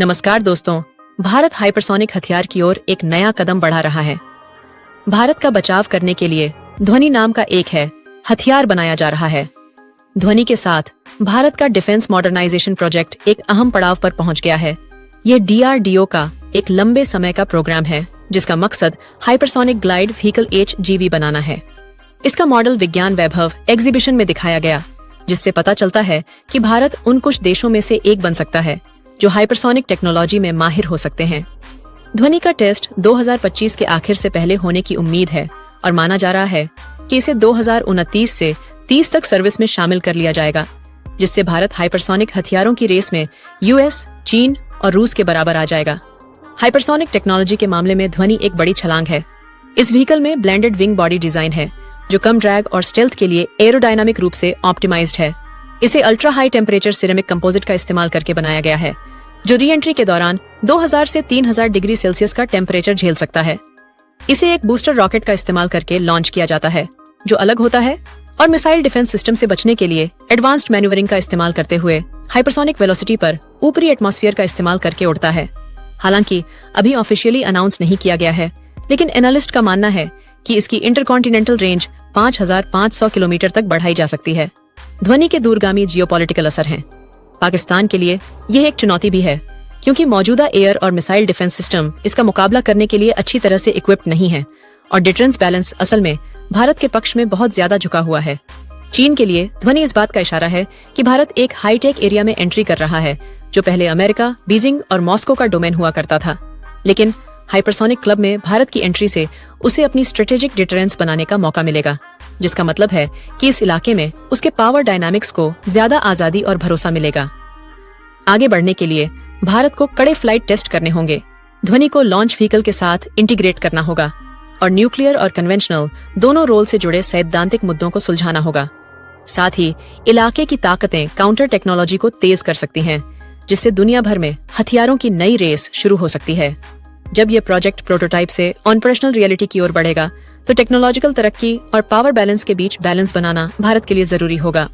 नमस्कार दोस्तों, भारत हाइपरसोनिक हथियार की ओर एक नया कदम बढ़ा रहा है। भारत का बचाव करने के लिए ध्वनि नाम का एक हथियार बनाया जा रहा है। ध्वनि के साथ भारत का डिफेंस मॉडर्नाइजेशन प्रोजेक्ट एक अहम पड़ाव पर पहुंच गया है। ये DRDO का एक लंबे समय का प्रोग्राम है जिसका मकसद हाइपरसोनिक ग्लाइड व्हीकल HGV बनाना है। इसका मॉडल विज्ञान वैभव एग्जीबिशन में दिखाया गया, जिससे पता चलता है कि भारत उन कुछ देशों में से एक बन सकता है जो हाइपरसोनिक टेक्नोलॉजी में माहिर हो सकते हैं। ध्वनि का टेस्ट 2025 के आखिर से पहले होने की उम्मीद है और माना जा रहा है कि इसे 2029 से 30 तक सर्विस में शामिल कर लिया जाएगा, जिससे भारत हाइपरसोनिक हथियारों की रेस में US, चीन और रूस के बराबर आ जाएगा। हाइपरसोनिक टेक्नोलॉजी के मामले में ध्वनि एक बड़ी छलांग है। इस व्हीकल में ब्लेंडेड विंग बॉडी डिजाइन है जो कम ड्रैग और स्टेल्थ के लिए एरोडायनामिक रूप से ऑप्टिमाइज्ड है। इसे ultra high temperature ceramic composite का इस्तेमाल करके बनाया गया है जो री एंट्री के दौरान 2000 से 3000 डिग्री सेल्सियस का टेम्परेचर झेल सकता है। इसे एक बूस्टर रॉकेट का इस्तेमाल करके लॉन्च किया जाता है जो अलग होता है और मिसाइल डिफेंस सिस्टम से बचने के लिए एडवांस्ड मैन्यूवरिंग का इस्तेमाल करते हुए हाइपरसोनिक वेलोसिटी पर ऊपरी एटमॉस्फेयर का इस्तेमाल करके उड़ता है। हालांकि अभी ऑफिशियली अनाउंस नहीं किया गया है, लेकिन एनालिस्ट का मानना है कि इसकी इंटरकॉन्टिनेंटल रेंज 5500 किलोमीटर तक बढ़ाई जा सकती है। ध्वनि के दूरगामी जियोपॉलिटिकल असर हैं। पाकिस्तान के लिए यह एक चुनौती भी है क्योंकि मौजूदा एयर और मिसाइल डिफेंस सिस्टम इसका मुकाबला करने के लिए अच्छी तरह से इक्विप्ड नहीं है और डिफरेंस बैलेंस असल में भारत के पक्ष में बहुत ज्यादा झुका हुआ है। चीन के लिए ध्वनि इस बात का इशारा है कि भारत एक हाईटेक एरिया में एंट्री कर रहा है जो पहले अमेरिका, बीजिंग और मॉस्को का डोमेन हुआ करता था, लेकिन हाइपरसोनिक क्लब में भारत की एंट्री से उसे अपनी स्ट्रेटेजिक डिटरेंस बनाने का मौका मिलेगा, जिसका मतलब है कि इस इलाके में उसके पावर डायनामिक्स को ज्यादा आजादी और भरोसा मिलेगा। आगे बढ़ने के लिए भारत को कड़े फ्लाइट टेस्ट करने होंगे, ध्वनि को लॉन्च व्हीकल के साथ इंटीग्रेट करना होगा और न्यूक्लियर और कन्वेंशनल दोनों रोल से जुड़े सैद्धांतिक मुद्दों को सुलझाना होगा। साथ ही इलाके की ताकतें काउंटर टेक्नोलॉजी को तेज कर सकती हैं, जिससे दुनिया भर में हथियारों की नई रेस शुरू हो सकती है। जब यह प्रोजेक्ट प्रोटोटाइप से ऑपरेशनल रियलिटी की ओर बढ़ेगा तो टेक्नोलॉजिकल तरक्की और पावर बैलेंस के बीच बैलेंस बनाना भारत के लिए जरूरी होगा।